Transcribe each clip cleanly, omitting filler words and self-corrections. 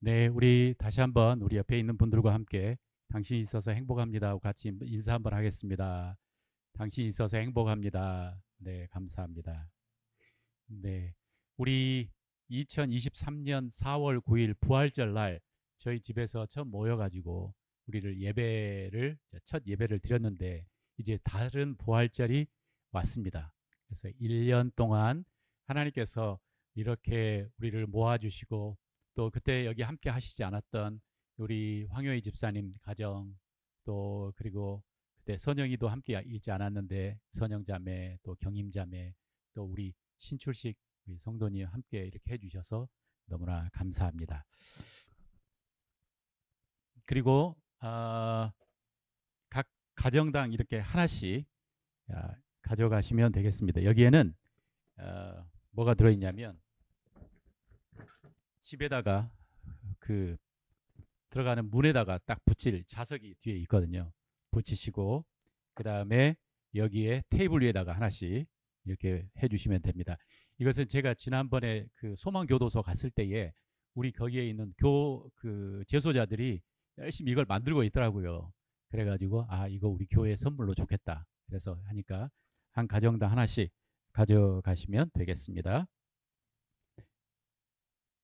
네, 우리 다시 한번 우리 옆에 있는 분들과 함께 당신이 있어서 행복합니다 하고 같이 인사 한번 하겠습니다. 당신이 있어서 행복합니다. 네, 감사합니다. 네, 우리 2023년 4월 9일 부활절 날 저희 집에서 처음 모여가지고 우리를 첫 예배를 드렸는데 이제 다른 부활절이 왔습니다. 그래서 1년 동안 하나님께서 이렇게 우리를 모아주시고 또 그때 여기 함께 하시지 않았던 우리 황효희 집사님 가정 또 그리고 그때 선영이도 함께 있지 않았는데 선영자매 또 경임자매 또 우리 신출식 우리 성도님 함께 이렇게 해주셔서 너무나 감사합니다. 그리고 각 가정당 이렇게 하나씩 가져가시면 되겠습니다. 여기에는 뭐가 들어있냐면 집에다가 그 들어가는 문에다가 딱 붙일 자석이 뒤에 있거든요. 붙이시고 그 다음에 여기에 테이블 위에다가 하나씩 이렇게 해주시면 됩니다. 이것은 제가 지난번에 그 소망교도소 갔을 때에 우리 거기에 있는 그 제소자들이 열심히 이걸 만들고 있더라고요. 그래가지고 이거 우리 교회 선물로 좋겠다. 그래서 하니까 한 가정당 하나씩 가져가시면 되겠습니다.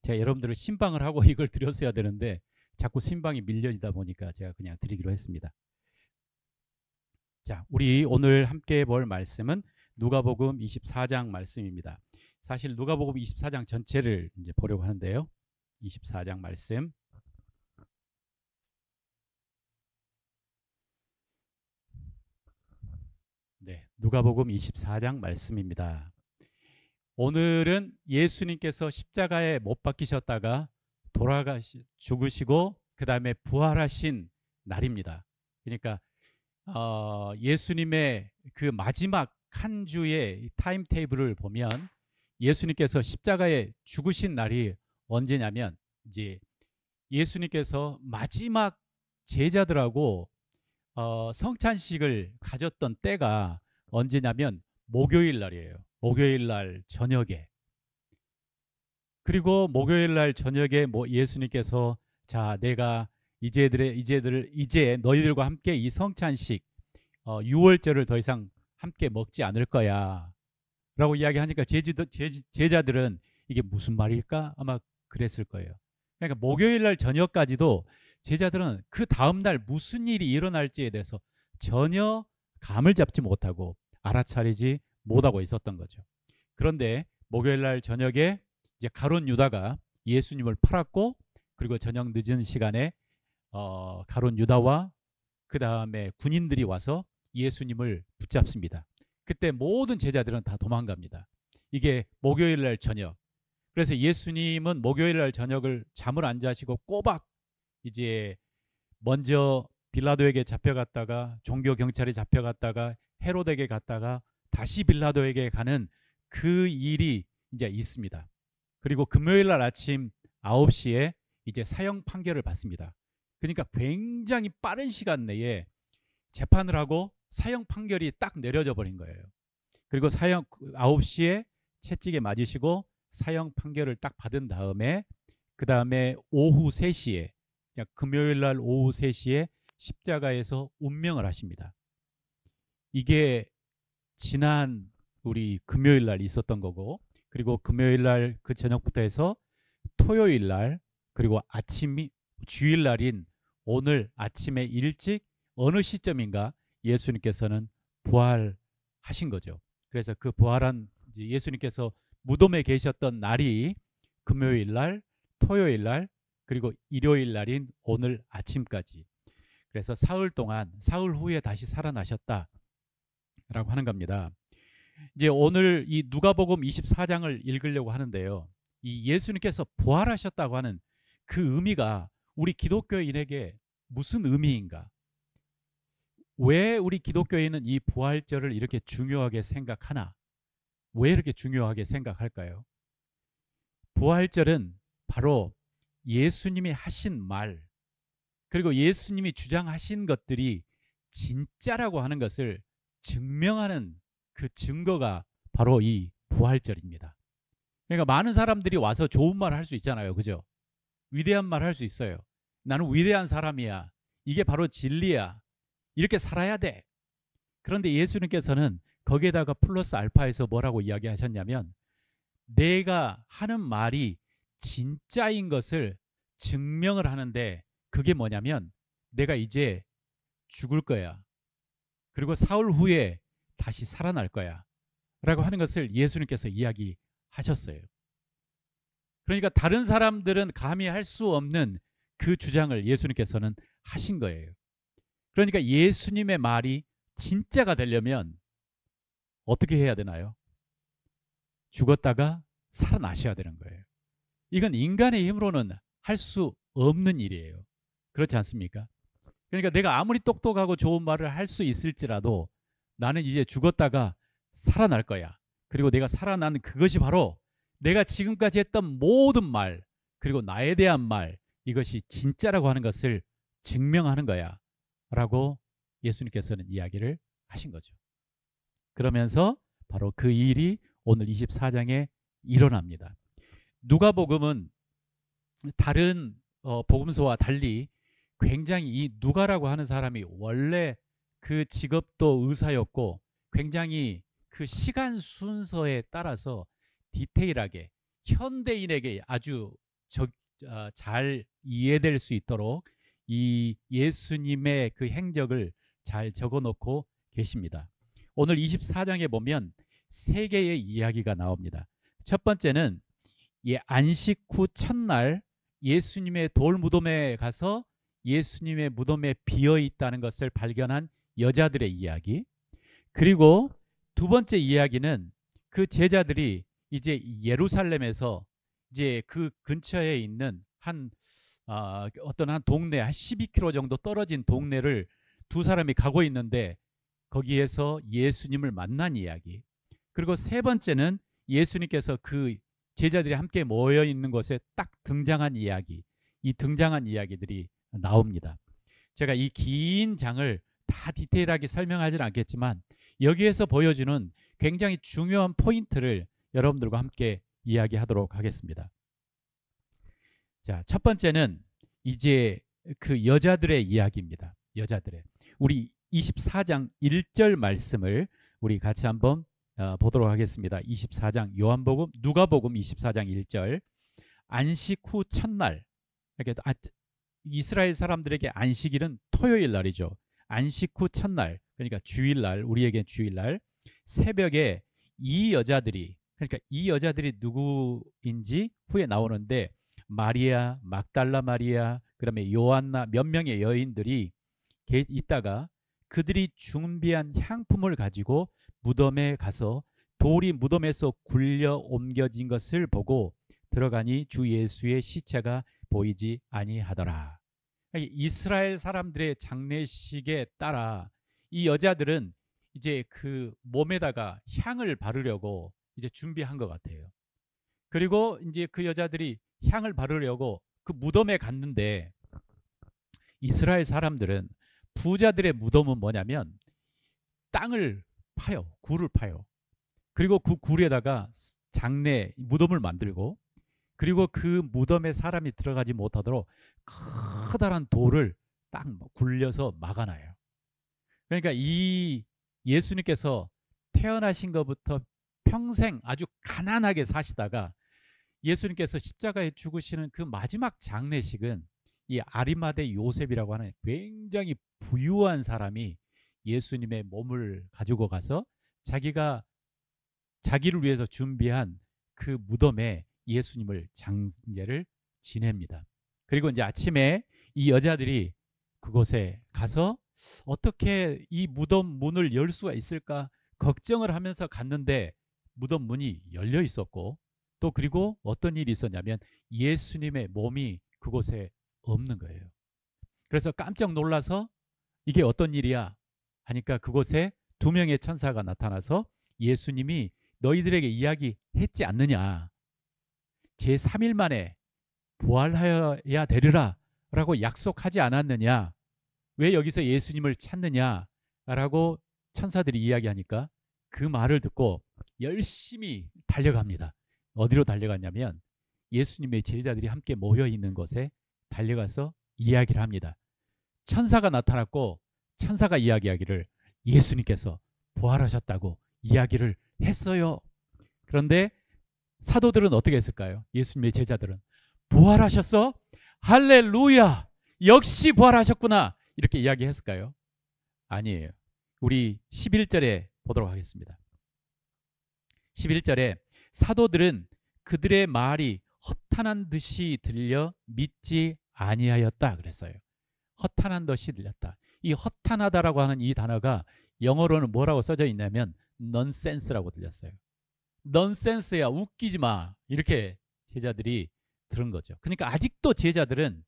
제가 여러분들을 신방을 하고 이걸 드렸어야 되는데 자꾸 신방이 밀려지다 보니까 제가 그냥 드리기로 했습니다. 자, 우리 오늘 함께 볼 말씀은 누가복음 24장 말씀입니다. 사실 누가복음 24장 전체를 이제 보려고 하는데요. 24장 말씀. 네, 누가복음 24장 말씀입니다. 오늘은 예수님께서 십자가에 못 박히셨다가 죽으시고 그 다음에 부활하신 날입니다. 그러니까 예수님의 그 마지막 한 주의 타임 테이블을 보면 예수님께서 십자가에 죽으신 날이 언제냐면 이제 예수님께서 마지막 제자들하고 성찬식을 가졌던 때가 언제냐면 목요일 날이에요. 목요일 날 저녁에. 그리고 목요일 날 저녁에 예수님께서 자, 내가 이제 너희들과 함께 이 성찬식 유월절을 더 이상 함께 먹지 않을 거야 라고 이야기하니까 제자들은 이게 무슨 말일까 아마 그랬을 거예요. 그러니까 목요일 날 저녁까지도 제자들은 그 다음날 무슨 일이 일어날지에 대해서 전혀 감을 잡지 못하고 알아차리지 못하고 있었던 거죠. 그런데 목요일 날 저녁에 이제 가룟 유다가 예수님을 팔았고 그리고 저녁 늦은 시간에 가룟 유다와 그 다음에 군인들이 와서 예수님을 붙잡습니다. 그때 모든 제자들은 다 도망갑니다. 이게 목요일 날 저녁. 그래서 예수님은 목요일 날 저녁을 잠을 안 자시고 꼬박 이제 먼저 빌라도에게 잡혀갔다가 종교 경찰에 잡혀갔다가 헤롯에게 갔다가 다시 빌라도에게 가는 그 일이 이제 있습니다. 그리고 금요일 날 아침 9시에 이제 사형 판결을 받습니다. 그러니까 굉장히 빠른 시간 내에 재판을 하고 사형 판결이 딱 내려져 버린 거예요. 그리고 사형 9시에 채찍에 맞으시고 사형 판결을 딱 받은 다음에 그 다음에 오후 3시에 금요일 날 오후 3시에 십자가에서 운명을 하십니다. 이게 지난 우리 금요일 날 있었던 거고 그리고 금요일 날 그 저녁부터 해서 토요일 날 그리고 아침이 주일 날인 오늘 아침에 일찍 어느 시점인가 예수님께서는 부활하신 거죠. 그래서 그 부활한 예수님께서 무덤에 계셨던 날이 금요일 날, 토요일 날, 그리고 일요일 날인 오늘 아침까지. 그래서 사흘 동안 사흘 후에 다시 살아나셨다라고 하는 겁니다. 이제 오늘 이 누가복음 24장을 읽으려고 하는데요. 이 예수님께서 부활하셨다고 하는 그 의미가 우리 기독교인에게 무슨 의미인가? 왜 우리 기독교인은 이 부활절을 이렇게 중요하게 생각하나? 왜 이렇게 중요하게 생각할까요? 부활절은 바로 예수님이 하신 말 그리고 예수님이 주장하신 것들이 진짜라고 하는 것을 증명하는 그 증거가 바로 이 부활절입니다. 그러니까 많은 사람들이 와서 좋은 말 할 수 있잖아요. 그죠? 위대한 말 할 수 있어요. 나는 위대한 사람이야. 이게 바로 진리야. 이렇게 살아야 돼. 그런데 예수님께서는 거기에다가 플러스 알파에서 뭐라고 이야기하셨냐면 내가 하는 말이 진짜인 것을 증명을 하는데 그게 뭐냐면 내가 이제 죽을 거야. 그리고 사흘 후에 다시 살아날 거야. 라고 하는 것을 예수님께서 이야기하셨어요. 그러니까 다른 사람들은 감히 할 수 없는 그 주장을 예수님께서는 하신 거예요. 그러니까 예수님의 말이 진짜가 되려면 어떻게 해야 되나요? 죽었다가 살아나셔야 되는 거예요. 이건 인간의 힘으로는 할 수 없는 일이에요. 그렇지 않습니까? 그러니까 내가 아무리 똑똑하고 좋은 말을 할 수 있을지라도 나는 이제 죽었다가 살아날 거야. 그리고 내가 살아난 그것이 바로 내가 지금까지 했던 모든 말, 그리고 나에 대한 말, 이것이 진짜라고 하는 것을 증명하는 거야. 라고 예수님께서는 이야기를 하신 거죠. 그러면서 바로 그 일이 오늘 24장에 일어납니다. 누가복음은 다른 복음서와 달리 굉장히 이 누가라고 하는 사람이 원래 그 직업도 의사였고 굉장히 그 시간 순서에 따라서 디테일하게 현대인에게 아주 잘 이해될 수 있도록 이 예수님의 그 행적을 잘 적어놓고 계십니다. 오늘 24장에 보면 세 개의 이야기가 나옵니다. 첫 번째는 안식 후 첫날 예수님의 돌무덤에 가서 예수님의 무덤에 비어 있다는 것을 발견한 여자들의 이야기. 그리고 두 번째 이야기는 그 제자들이 이제 예루살렘에서 이제 그 근처에 있는 어떤 한 동네 한 12km 정도 떨어진 동네를 두 사람이 가고 있는데 거기에서 예수님을 만난 이야기. 그리고 세 번째는 예수님께서 그 제자들이 함께 모여 있는 곳에 딱 등장한 이야기. 이 등장한 이야기들이 나옵니다. 제가 이 긴 장을 다 디테일하게 설명하지는 않겠지만 여기에서 보여주는 굉장히 중요한 포인트를 여러분들과 함께 이야기하도록 하겠습니다. 자, 첫 번째는 이제 그 여자들의 이야기입니다. 여자들의. 우리 24장 1절 말씀을 우리 같이 한번 보도록 하겠습니다. 24장 요한복음 누가복음 24장 1절. 안식 후 첫날. 이스라엘 사람들에게 안식일은 토요일 날이죠. 안식 후 첫날, 그러니까 주일날, 우리에겐 주일날 새벽에 이 여자들이, 그러니까 이 여자들이 누구인지 후에 나오는데 마리아, 막달라 마리아, 그다음에 요한나 몇 명의 여인들이 있다가 그들이 준비한 향품을 가지고 무덤에 가서 돌이 무덤에서 굴려 옮겨진 것을 보고 들어가니 주 예수의 시체가 보이지 아니하더라. 이스라엘 사람들의 장례식에 따라 이 여자들은 이제 그 몸에다가 향을 바르려고 이제 준비한 것 같아요. 그리고 이제 그 여자들이 향을 바르려고 그 무덤에 갔는데 이스라엘 사람들은 부자들의 무덤은 뭐냐면 땅을 파요. 굴을 파요. 그리고 그 굴에다가 장례 무덤을 만들고 그리고 그 무덤에 사람이 들어가지 못하도록 커다란 돌을 딱 굴려서 막아놔요. 그러니까 이 예수님께서 태어나신 것부터 평생 아주 가난하게 사시다가 예수님께서 십자가에 죽으시는 그 마지막 장례식은 이 아리마대 요셉이라고 하는 굉장히 부유한 사람이 예수님의 몸을 가지고 가서 자기를 위해서 준비한 그 무덤에 예수님을 장례를 지냅니다. 그리고 이제 아침에 이 여자들이 그곳에 가서 어떻게 이 무덤 문을 열 수가 있을까 걱정을 하면서 갔는데 무덤 문이 열려 있었고 또 그리고 어떤 일이 있었냐면 예수님의 몸이 그곳에 없는 거예요. 그래서 깜짝 놀라서 이게 어떤 일이야 하니까 그곳에 두 명의 천사가 나타나서 예수님이 너희들에게 이야기했지 않느냐, 제3일 만에 부활하여야 되리라 라고 약속하지 않았느냐, 왜 여기서 예수님을 찾느냐 라고 천사들이 이야기하니까 그 말을 듣고 열심히 달려갑니다. 어디로 달려갔냐면 예수님의 제자들이 함께 모여 있는 곳에 달려가서 이야기를 합니다. 천사가 나타났고 천사가 이야기하기를 예수님께서 부활하셨다고 이야기를 했어요. 그런데 사도들은 어떻게 했을까요? 예수님의 제자들은 부활하셨어? 할렐루야! 역시 부활하셨구나! 이렇게 이야기했을까요? 아니에요. 우리 11절에 보도록 하겠습니다. 11절에 사도들은 그들의 말이 허탄한 듯이 들려 믿지 아니하였다 그랬어요. 허탄한 듯이 들렸다. 이 허탄하다라고 하는 이 단어가 영어로는 뭐라고 써져 있냐면 넌센스라고 들렸어요. 넌센스야, 웃기지 마, 이렇게 제자들이 들은 거죠. 그러니까 아직도 제자들은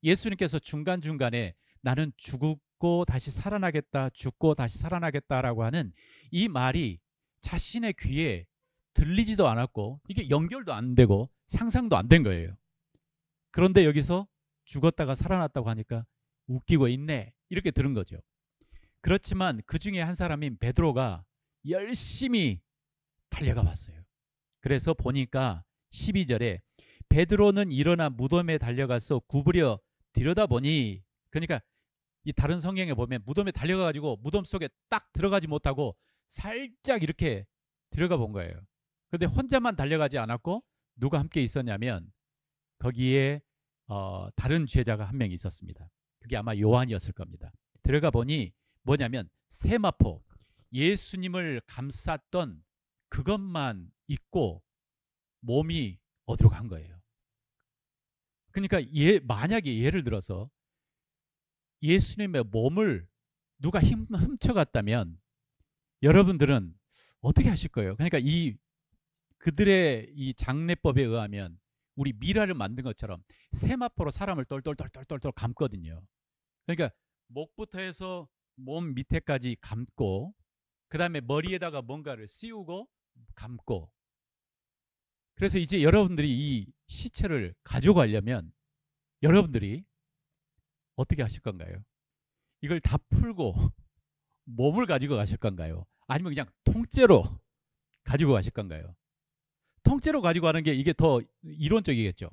예수님께서 중간중간에 나는 죽고 다시 살아나겠다, 죽고 다시 살아나겠다라고 하는 이 말이 자신의 귀에 들리지도 않았고 이게 연결도 안 되고 상상도 안 된 거예요. 그런데 여기서 죽었다가 살아났다고 하니까 웃기고 있네, 이렇게 들은 거죠. 그렇지만 그 중에 한 사람인 베드로가 열심히 달려가 봤어요. 그래서 보니까 12절에 베드로는 일어나 무덤에 달려가서 구부려 들여다보니, 그러니까 이 다른 성경에 보면 무덤에 달려가가지고 무덤 속에 딱 들어가지 못하고 살짝 이렇게 들어가 본 거예요. 그런데 혼자만 달려가지 않았고 누가 함께 있었냐면 거기에 다른 제자가 한 명 있었습니다. 그게 아마 요한이었을 겁니다. 들어가 보니 뭐냐면 세마포, 예수님을 감쌌던 그것만 있고 몸이 어디로 간 거예요. 그러니까 만약에 예를 들어서 예수님의 몸을 누가 훔쳐갔다면 여러분들은 어떻게 하실 거예요? 그러니까 그들의 이 장례법에 의하면 우리 미라를 만든 것처럼 세마포로 사람을 똘똘똘똘똘 감거든요. 그러니까 목부터 해서 몸 밑에까지 감고 그 다음에 머리에다가 뭔가를 씌우고 감고, 그래서 이제 여러분들이 이 시체를 가져가려면 여러분들이 어떻게 하실 건가요? 이걸 다 풀고 몸을 가지고 가실 건가요? 아니면 그냥 통째로 가지고 가실 건가요? 통째로 가지고 가는 게 이게 더 이론적이겠죠.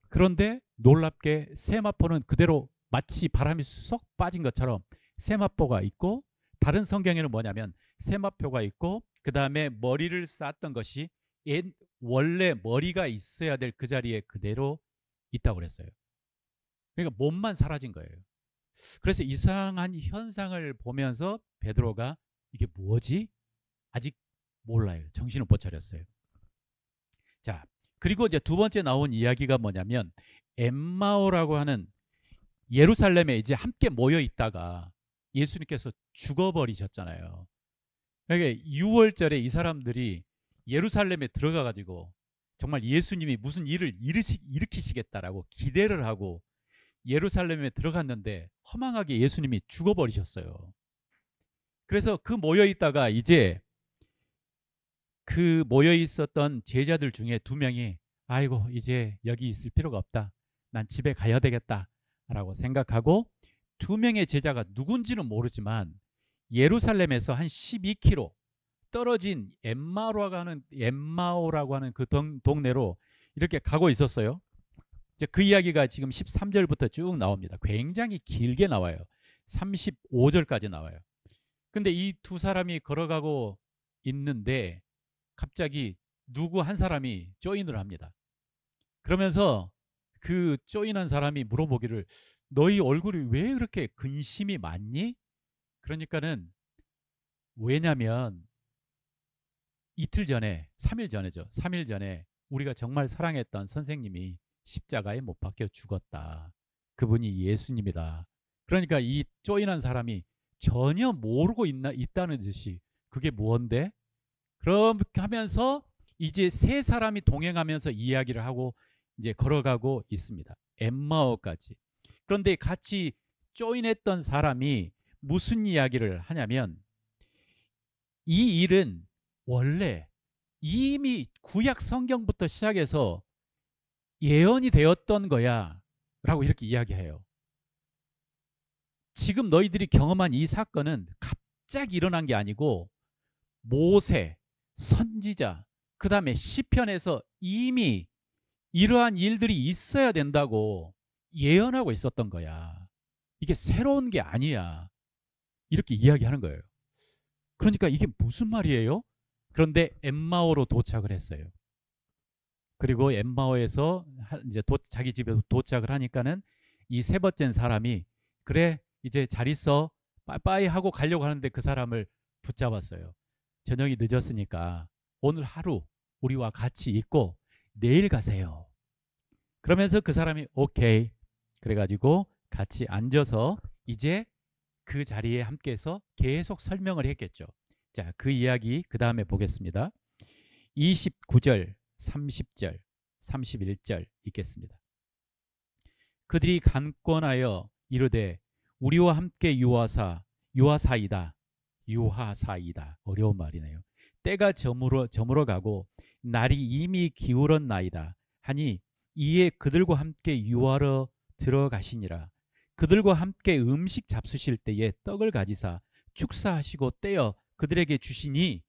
그런데 놀랍게 세마포는 그대로 마치 바람이 쏙 빠진 것처럼 세마포가 있고, 다른 성경에는 뭐냐면 세마포가 있고 그 다음에 머리를 쌓았던 것이 원래 머리가 있어야 될 그 자리에 그대로 있다고 그랬어요. 그러니까 몸만 사라진 거예요. 그래서 이상한 현상을 보면서 베드로가 이게 뭐지? 아직 몰라요. 정신을 못 차렸어요. 자, 그리고 이제 두 번째 나온 이야기가 뭐냐면 엠마오라고 하는, 예루살렘에 이제 함께 모여 있다가 예수님께서 죽어버리셨잖아요. 그러니까 6월절에 이 사람들이 예루살렘에 들어가 가지고 정말 예수님이 무슨 일을 일으키시겠다라고 기대를 하고 예루살렘에 들어갔는데 허망하게 예수님이 죽어버리셨어요. 그래서 그 모여 있다가 이제 그 모여 있었던 제자들 중에 두 명이 아이고 이제 여기 있을 필요가 없다, 난 집에 가야 되겠다 라고 생각하고, 두 명의 제자가 누군지는 모르지만 예루살렘에서 한 12km 떨어진 엠마오라고 하는 그 동네로 이렇게 가고 있었어요. 이제 그 이야기가 지금 13절부터 쭉 나옵니다. 굉장히 길게 나와요. 35절까지 나와요. 근데 이 두 사람이 걸어가고 있는데 갑자기 누구 한 사람이 조인을 합니다. 그러면서 그 조인한 사람이 물어보기를 너희 얼굴이 왜 그렇게 근심이 많니? 그러니까는 왜냐면 이틀 전에, 3일 전에죠. 3일 전에 우리가 정말 사랑했던 선생님이 십자가에 못 박혀 죽었다. 그분이 예수님이다. 그러니까 이 조인한 사람이 전혀 모르고 있다는 듯이 그게 무언데? 그렇게 하면서 이제 세 사람이 동행하면서 이야기를 하고 이제 걸어가고 있습니다. 엠마오까지. 그런데 같이 조인했던 사람이 무슨 이야기를 하냐면 이 일은 원래 이미 구약 성경부터 시작해서 예언이 되었던 거야 라고 이렇게 이야기해요. 지금 너희들이 경험한 이 사건은 갑자기 일어난 게 아니고 모세, 선지자, 그 다음에 시편에서 이미 이러한 일들이 있어야 된다고 예언하고 있었던 거야. 이게 새로운 게 아니야. 이렇게 이야기하는 거예요. 그러니까 이게 무슨 말이에요? 그런데 엠마오로 도착을 했어요. 그리고 엠마오에서 이제 자기 집에 도착을 하니까는 이 세 번째 사람이 그래 이제 잘 있어 빠이빠이 하고 가려고 하는데 그 사람을 붙잡았어요. 저녁이 늦었으니까 오늘 하루 우리와 같이 있고 내일 가세요. 그러면서 그 사람이 오케이 그래가지고 같이 앉아서 이제 그 자리에 함께해서 계속 설명을 했겠죠. 자, 그 이야기 그 다음에 보겠습니다. 29절, 30절, 31절 읽겠습니다. 그들이 간권하여 이르되 우리와 함께 유하사이다. 어려운 말이네요. 때가 저물어 가고 날이 이미 기울었나이다 하니 이에 그들과 함께 유하러 들어가시니라. 그들과 함께 음식 잡수실 때에 떡을 가지사 축사하시고 떼어 그들에게 주시니,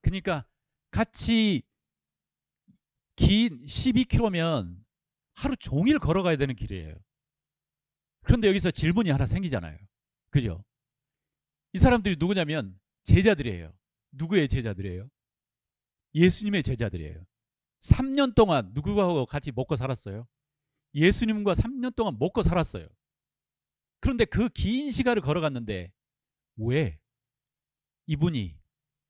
그러니까 같이 긴 12km면 하루 종일 걸어가야 되는 길이에요. 그런데 여기서 질문이 하나 생기잖아요. 그죠? 이 사람들이 누구냐면 제자들이에요. 누구의 제자들이에요? 예수님의 제자들이에요. 3년 동안 누구하고 같이 먹고 살았어요? 예수님과 3년 동안 먹고 살았어요. 그런데 그 긴 시간을 걸어갔는데 왜 이분이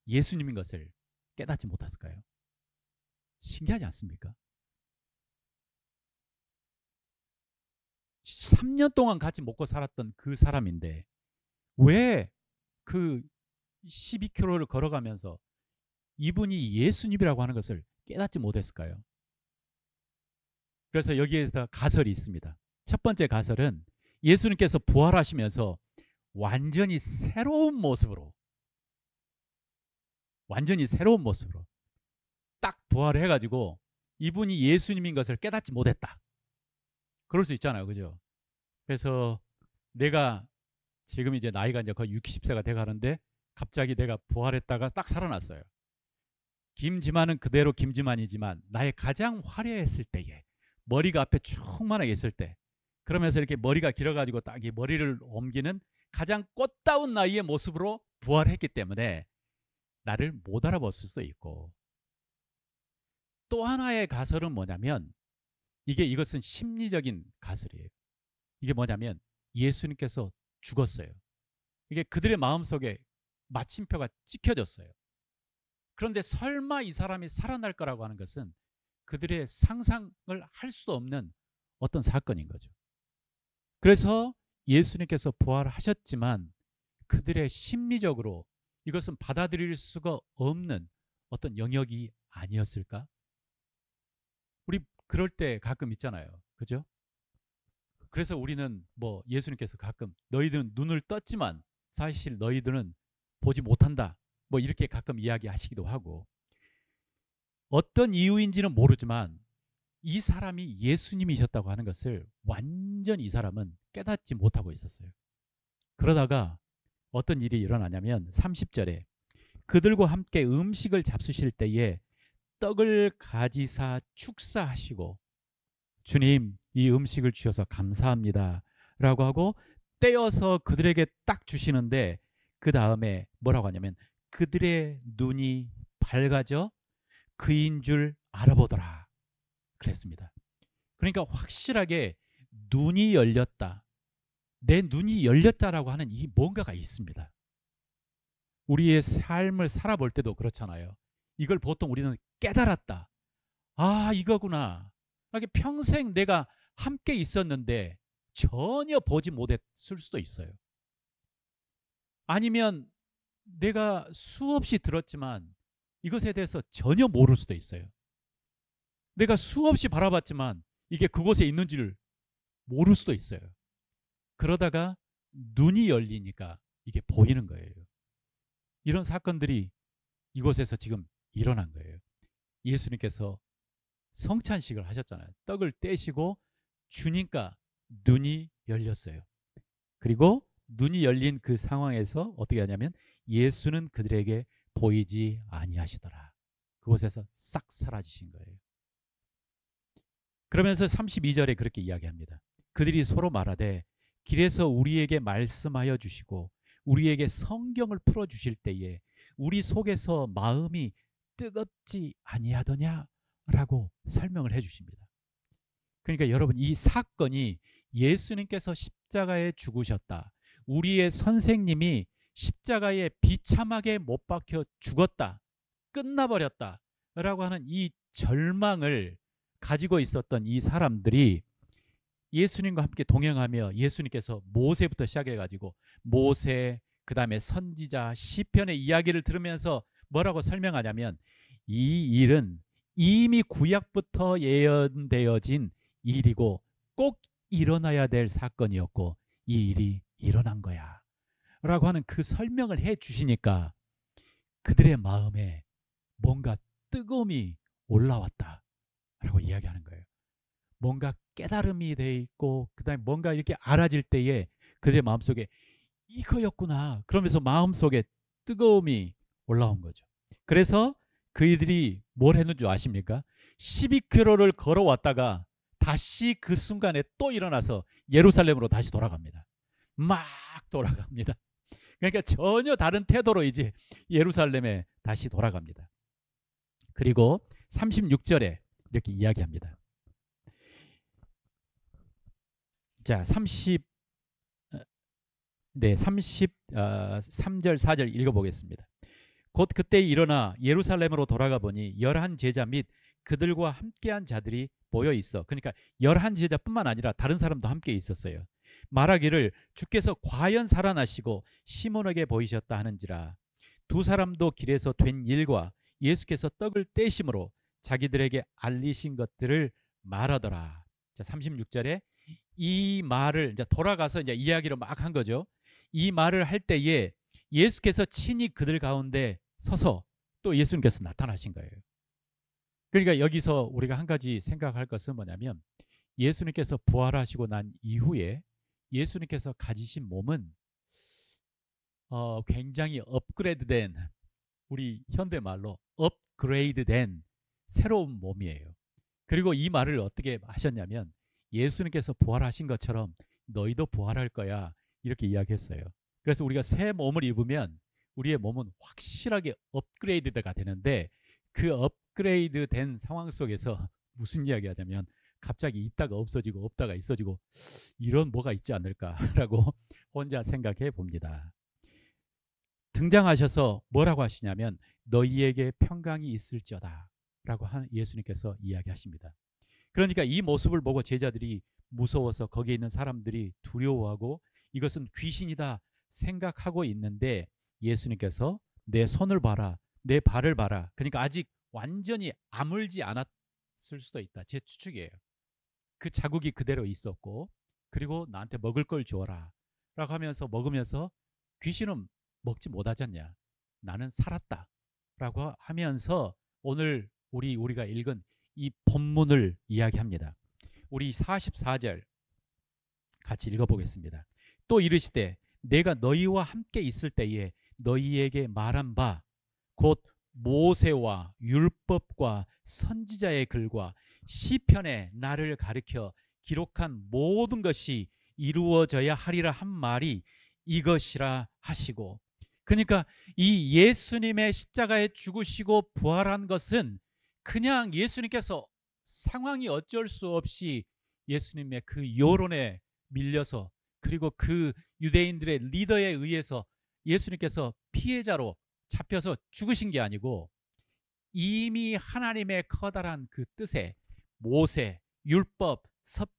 예수님인 것을 깨닫지 못했을까요? 신기하지 않습니까? 3년 동안 같이 먹고 살았던 그 사람인데 왜 그 12km를 걸어가면서 이분이 예수님이라고 하는 것을 깨닫지 못했을까요? 그래서 여기에서 가설이 있습니다. 첫 번째 가설은 예수님께서 부활하시면서 완전히 새로운 모습으로 딱 부활을 해가지고 이분이 예수님인 것을 깨닫지 못했다. 그럴 수 있잖아요. 그죠? 그래서 내가 지금 이제 나이가 이제 거의 60세가 돼 가는데 갑자기 내가 부활했다가 딱 살아났어요. 김지만은 그대로 김지만이지만 나의 가장 화려했을 때에 머리가 앞에 충만하게 있을 때, 그러면서 이렇게 머리가 길어가지고 딱 이 머리를 옮기는 가장 꽃다운 나이의 모습으로 부활했기 때문에 나를 못 알아볼 수도 있고, 또 하나의 가설은 뭐냐면 이것은 심리적인 가설이에요. 이게 뭐냐면 예수님께서 죽었어요. 이게 그들의 마음속에 마침표가 찍혀졌어요. 그런데 설마 이 사람이 살아날 거라고 하는 것은 그들의 상상을 할 수 없는 어떤 사건인 거죠. 그래서 예수님께서 부활하셨지만 그들의 심리적으로 이것은 받아들일 수가 없는 어떤 영역이 아니었을까? 우리 그럴 때 가끔 있잖아요. 그죠? 그래서 우리는 뭐 예수님께서 가끔 너희들은 눈을 떴지만 사실 너희들은 보지 못한다. 뭐 이렇게 가끔 이야기하시기도 하고, 어떤 이유인지는 모르지만 이 사람이 예수님이셨다고 하는 것을 완전히 이 사람은 깨닫지 못하고 있었어요. 그러다가 어떤 일이 일어나냐면 30절에 그들과 함께 음식을 잡수실 때에 떡을 가지사 축사하시고 주님 이 음식을 주셔서 감사합니다 라고 하고 떼어서 그들에게 딱 주시는데 그 다음에 뭐라고 하냐면 그들의 눈이 밝아져 그인 줄 알아보더라 그랬습니다. 그러니까 확실하게 눈이 열렸다, 내 눈이 열렸다라고 하는 이 뭔가가 있습니다. 우리의 삶을 살아볼 때도 그렇잖아요. 이걸 보통 우리는 깨달았다, 아 이거구나, 이게 평생 내가 함께 있었는데 전혀 보지 못했을 수도 있어요. 아니면 내가 수없이 들었지만 이것에 대해서 전혀 모를 수도 있어요. 내가 수없이 바라봤지만 이게 그곳에 있는 줄 모를 수도 있어요. 그러다가 눈이 열리니까 이게 보이는 거예요. 이런 사건들이 이곳에서 지금 일어난 거예요. 예수님께서 성찬식을 하셨잖아요. 떡을 떼시고 주니까 눈이 열렸어요. 그리고 눈이 열린 그 상황에서 어떻게 하냐면 예수는 그들에게 보이지 아니하시더라. 그곳에서 싹 사라지신 거예요. 그러면서 32절에 그렇게 이야기합니다. 그들이 서로 말하되 길에서 우리에게 말씀하여 주시고 우리에게 성경을 풀어 주실 때에 우리 속에서 마음이 뜨겁지 아니하더냐라고 설명을 해 주십니다. 그러니까 여러분, 이 사건이 예수님께서 십자가에 죽으셨다, 우리의 선생님이 십자가에 비참하게 못 박혀 죽었다, 끝나버렸다 라고 하는 이 절망을 가지고 있었던 이 사람들이 예수님과 함께 동행하며 예수님께서 모세부터 시작해가지고 모세, 그 다음에 선지자, 시편의 이야기를 들으면서 뭐라고 설명하냐면 이 일은 이미 구약부터 예언되어진 일이고 꼭 일어나야 될 사건이었고 이 일이 일어난 거야 라고 하는 그 설명을 해 주시니까 그들의 마음에 뭔가 뜨거움이 올라왔다 라고 이야기하는 거예요. 뭔가 깨달음이 돼 있고 그 다음에 뭔가 이렇게 알아질 때에 그들의 마음속에 이거였구나 그러면서 마음속에 뜨거움이 올라온 거죠. 그래서 그들이 뭘 했는 줄 아십니까? 12km를 걸어왔다가 다시 그 순간에 또 일어나서 예루살렘으로 다시 돌아갑니다. 막 돌아갑니다. 그러니까 전혀 다른 태도로 이제 예루살렘에 다시 돌아갑니다. 그리고 36절에 이렇게 이야기합니다. 자, 33절 4절 읽어보겠습니다. 곧 그때 일어나 예루살렘으로 돌아가 보니 11 제자 및 그들과 함께한 자들이 모여 있어. 그러니까 11 제자뿐만 아니라 다른 사람도 함께 있었어요. 말하기를 주께서 과연 살아나시고 시몬에게 보이셨다 하는지라. 두 사람도 길에서 된 일과 예수께서 떡을 떼심으로 자기들에게 알리신 것들을 말하더라. 자, 36절에 이 말을 이제 돌아가서 이제 이야기를 막 한 거죠. 이 말을 할 때에 예수께서 친히 그들 가운데 서서 또 예수님께서 나타나신 거예요. 그러니까 여기서 우리가 한 가지 생각할 것은 뭐냐면 예수님께서 부활하시고 난 이후에 예수님께서 가지신 몸은 굉장히 업그레이드된, 우리 현대말로 업그레이드된 새로운 몸이에요. 그리고 이 말을 어떻게 하셨냐면 예수님께서 부활하신 것처럼 너희도 부활할 거야 이렇게 이야기했어요. 그래서 우리가 새 몸을 입으면 우리의 몸은 확실하게 업그레이드가 되는데 그 업그레이드된 상황 속에서 무슨 이야기 하냐면 갑자기 있다가 없어지고 없다가 있어지고 이런 뭐가 있지 않을까라고 혼자 생각해 봅니다. 등장하셔서 뭐라고 하시냐면 너희에게 평강이 있을지어다 라고 예수님께서 이야기하십니다. 그러니까 이 모습을 보고 제자들이 무서워서 거기에 있는 사람들이 두려워하고 이것은 귀신이다 생각하고 있는데 예수님께서 내 손을 봐라, 내 발을 봐라. 그러니까 아직 완전히 아물지 않았을 수도 있다. 제 추측이에요. 그 자국이 그대로 있었고 그리고 나한테 먹을 걸 주어라 라고 하면서 먹으면서 귀신은 먹지 못하지 않냐, 나는 살았다 라고 하면서 오늘 우리가 읽은 이 본문을 이야기합니다. 우리 44절 같이 읽어보겠습니다. 또 이르시되 내가 너희와 함께 있을 때에 너희에게 말한 바 곧 모세와 율법과 선지자의 글과 시편에 나를 가리켜 기록한 모든 것이 이루어져야 하리라 한 말이 이것이라 하시고, 그러니까 이 예수님의 십자가에 죽으시고 부활한 것은 그냥 예수님께서 상황이 어쩔 수 없이 예수님의 그 여론에 밀려서 그리고 그 유대인들의 리더에 의해서 예수님께서 피해자로 잡혀서 죽으신 게 아니고 이미 하나님의 커다란 그 뜻에 모세, 율법,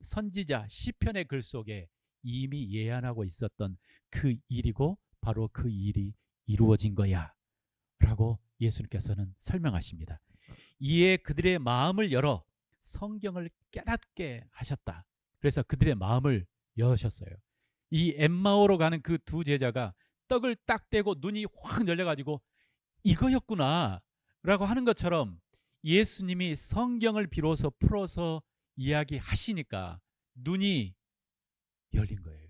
선지자, 시편의 글 속에 이미 예언하고 있었던 그 일이고 바로 그 일이 이루어진 거야 라고 예수님께서는 설명하십니다. 이에 그들의 마음을 열어 성경을 깨닫게 하셨다. 그래서 그들의 마음을 여셨어요. 이 엠마오로 가는 그 두 제자가 떡을 딱 떼고 눈이 확 열려가지고 이거였구나 라고 하는 것처럼 예수님이 성경을 비로소 풀어서 이야기하시니까 눈이 열린 거예요.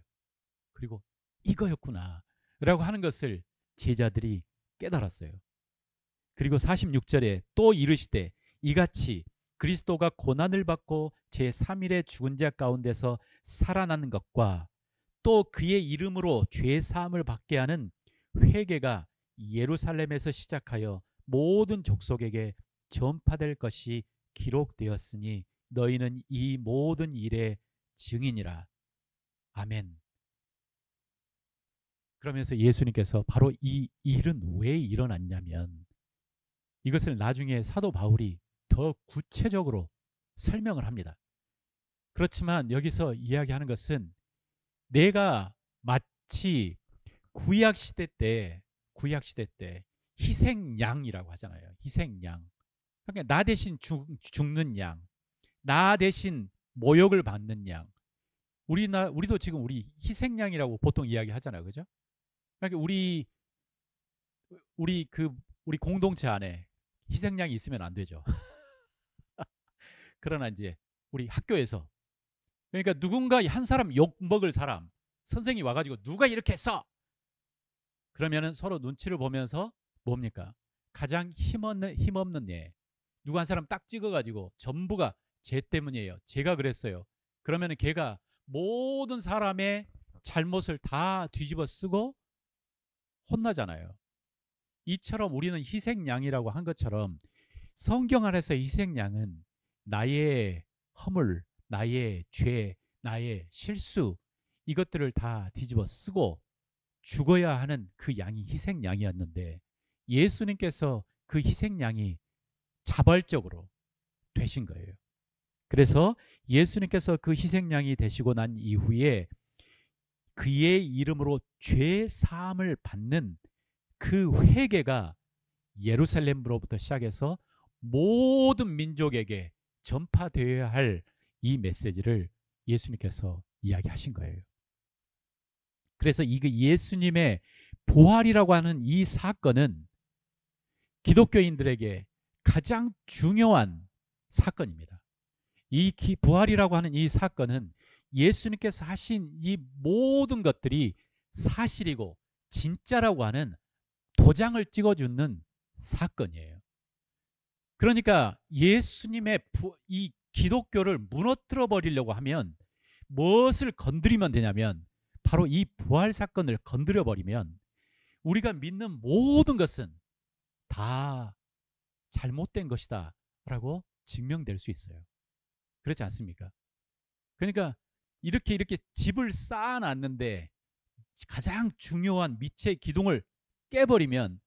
그리고 이거였구나 라고 하는 것을 제자들이 깨달았어요. 그리고 46절에 또 이르시되 이같이 그리스도가 고난을 받고 제3일에 죽은 자 가운데서 살아나는 것과 또 그의 이름으로 죄 사함을 받게 하는 회개가 예루살렘에서 시작하여 모든 족속에게 전파될 것이 기록되었으니 너희는 이 모든 일의 증인이라. 아멘. 그러면서 예수님께서 바로 이 일은 왜 일어났냐면 이것을 나중에 사도 바울이 더 구체적으로 설명을 합니다. 그렇지만 여기서 이야기하는 것은 내가 마치 구약시대 때 희생양이라고 하잖아요. 희생양. 그러니까 나 대신 죽는 양, 나 대신 모욕을 받는 양. 우리도 지금 우리 희생양이라고 보통 이야기하잖아요. 그죠? 그러니까 우리 공동체 안에 희생양이 있으면 안 되죠. 그러나 이제 우리 학교에서, 그러니까 누군가 한 사람 욕 먹을 사람, 선생님이 와가지고 누가 이렇게 했어? 그러면은 서로 눈치를 보면서 뭡니까? 가장 힘없는 애, 누구 한 사람 딱 찍어가지고 전부가 쟤 때문이에요, 제가 그랬어요. 그러면은 걔가 모든 사람의 잘못을 다 뒤집어 쓰고 혼나잖아요. 이처럼 우리는 희생양이라고 한 것처럼 성경 안에서 희생양은 나의 허물, 나의 죄, 나의 실수, 이것들을 다 뒤집어 쓰고 죽어야 하는 그 양이 희생양이었는데 예수님께서 그 희생양이 자발적으로 되신 거예요. 그래서 예수님께서 그 희생양이 되시고 난 이후에 그의 이름으로 죄 사함을 받는 그 회개가 예루살렘으로부터 시작해서 모든 민족에게 전파되어야 할 이 메시지를 예수님께서 이야기하신 거예요. 그래서 이 예수님의 부활이라고 하는 이 사건은 기독교인들에게 가장 중요한 사건입니다. 이 부활이라고 하는 이 사건은 예수님께서 하신 이 모든 것들이 사실이고 진짜라고 하는 도장을 찍어주는 사건이에요. 그러니까 예수님의 이 기독교를 무너뜨려 버리려고 하면 무엇을 건드리면 되냐면 바로 이 부활 사건을 건드려 버리면 우리가 믿는 모든 것은 다 잘못된 것이다 라고 증명될 수 있어요. 그렇지 않습니까? 그러니까 이렇게 집을 쌓아놨는데 가장 중요한 밑의 기둥을 깨버리면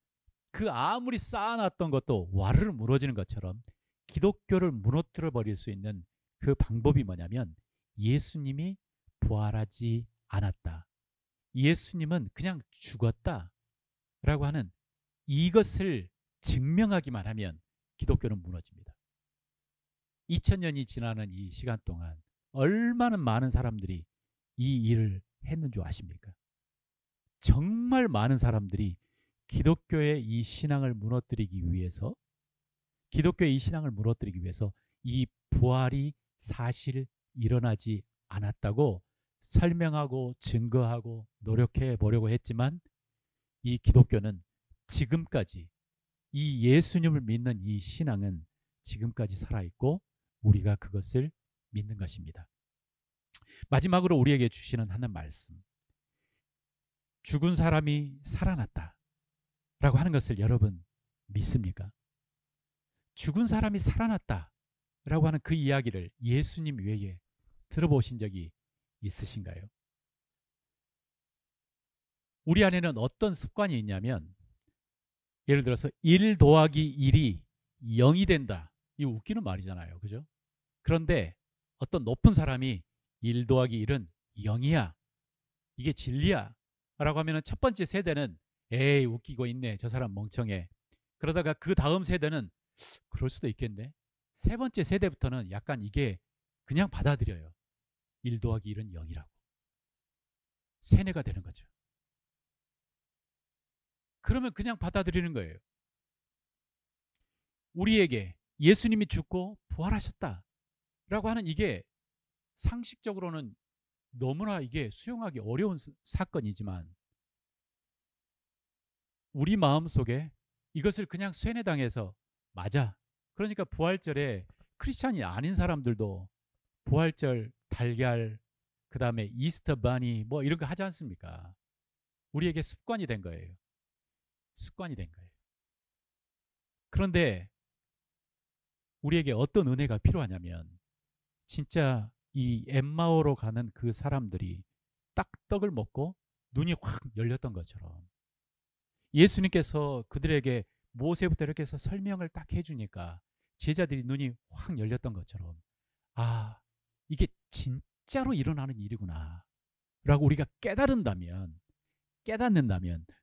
그 아무리 쌓아놨던 것도 와르르 무너지는 것처럼 기독교를 무너뜨려 버릴 수 있는 그 방법이 뭐냐면 예수님이 부활하지 않았다, 예수님은 그냥 죽었다 라고 하는 이것을 증명하기만 하면 기독교는 무너집니다. 2000년이 지나는 이 시간 동안 얼마나 많은 사람들이 이 일을 했는 줄 아십니까? 정말 많은 사람들이 기독교의 이 신앙을 무너뜨리기 위해서 이 부활이 사실 일어나지 않았다고 설명하고 증거하고 노력해 보려고 했지만 이 기독교는 지금까지, 이 예수님을 믿는 이 신앙은 지금까지 살아있고 우리가 그것을 믿는 것입니다. 마지막으로 우리에게 주시는 하나님 말씀, 죽은 사람이 살아났다 라고 하는 것을 여러분 믿습니까? 죽은 사람이 살아났다 라고 하는 그 이야기를 예수님 외에 들어보신 적이 있으신가요? 우리 안에는 어떤 습관이 있냐면 예를 들어서 1 더하기 1이 0이 된다, 이 웃기는 말이잖아요, 그죠? 그런데 어떤 높은 사람이 1 더하기 1은 0이야, 이게 진리야 라고 하면 첫 번째 세대는 에이 웃기고 있네, 저 사람 멍청해. 그러다가 그 다음 세대는 그럴 수도 있겠네. 세 번째 세대부터는 약간 이게 그냥 받아들여요. 1 더하기 1은 0이라고. 세뇌가 되는 거죠. 그러면 그냥 받아들이는 거예요. 우리에게 예수님이 죽고 부활하셨다 라고 하는 이게 상식적으로는 너무나 이게 수용하기 어려운 사건이지만 우리 마음속에 이것을 그냥 세뇌당해서 맞아, 그러니까 부활절에 크리스찬이 아닌 사람들도 부활절, 달걀, 그 다음에 이스터 바니 뭐 이런 거 하지 않습니까? 우리에게 습관이 된 거예요. 습관이 된 거예요. 그런데 우리에게 어떤 은혜가 필요하냐면 진짜 이 엠마오로 가는 그 사람들이 딱 떡을 먹고 눈이 확 열렸던 것처럼 예수님께서 그들에게 모세부터 이렇게 해서 설명을 딱 해주니까 제자들이 눈이 확 열렸던 것처럼 아, 이게 진짜로 일어나는 일이구나 라고 우리가 깨닫는다면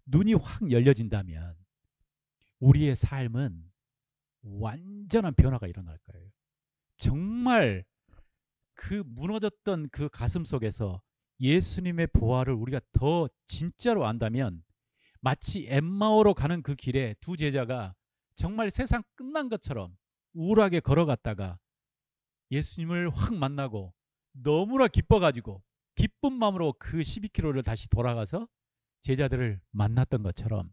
눈이 확 열려진다면 우리의 삶은 완전한 변화가 일어날 거예요. 정말 그 무너졌던 그 가슴 속에서 예수님의 보화를 우리가 더 진짜로 안다면 마치 엠마오로 가는 그 길에 두 제자가 정말 세상 끝난 것처럼 우울하게 걸어갔다가 예수님을 확 만나고 너무나 기뻐가지고 기쁜 마음으로 그 12km를 다시 돌아가서 제자들을 만났던 것처럼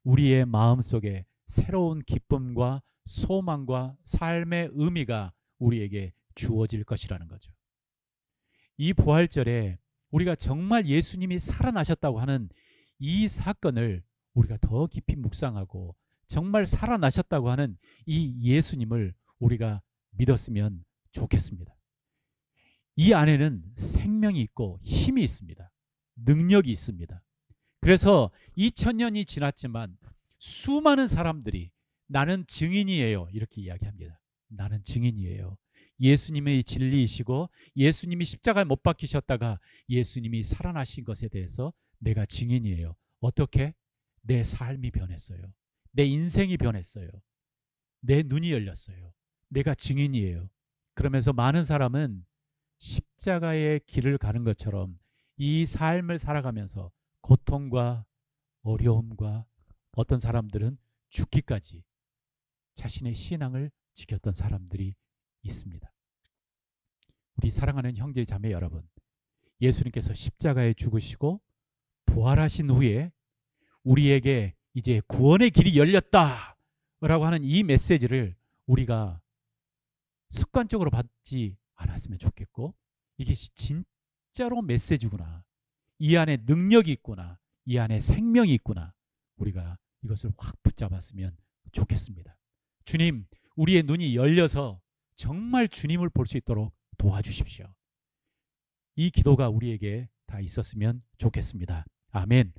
우리의 마음속에 새로운 기쁨과 소망과 삶의 의미가 우리에게 주어질 것이라는 거죠. 이 부활절에 우리가 정말 예수님이 살아나셨다고 하는 이 사건을 우리가 더 깊이 묵상하고 정말 살아나셨다고 하는 이 예수님을 우리가 믿었으면 좋겠습니다. 이 안에는 생명이 있고 힘이 있습니다. 능력이 있습니다. 그래서 2000년이 지났지만 수많은 사람들이 나는 증인이에요 이렇게 이야기합니다. 나는 증인이에요. 예수님의 진리이시고 예수님이 십자가에 못 박히셨다가 예수님이 살아나신 것에 대해서 내가 증인이에요. 어떻게? 내 삶이 변했어요. 내 인생이 변했어요. 내 눈이 열렸어요. 내가 증인이에요. 그러면서 많은 사람은 십자가의 길을 가는 것처럼 이 삶을 살아가면서 고통과 어려움과 어떤 사람들은 죽기까지 자신의 신앙을 지켰던 사람들이 있습니다. 우리 사랑하는 형제 자매 여러분, 예수님께서 십자가에 죽으시고 부활하신 후에 우리에게 이제 구원의 길이 열렸다 라고 하는 이 메시지를 우리가 습관적으로 받지 않았으면 좋겠고, 이게 진짜로 메시지구나, 이 안에 능력이 있구나, 이 안에 생명이 있구나, 우리가 이것을 확 붙잡았으면 좋겠습니다. 주님, 우리의 눈이 열려서 정말 주님을 볼 수 있도록 도와주십시오. 이 기도가 우리에게 다 있었으면 좋겠습니다. 아멘.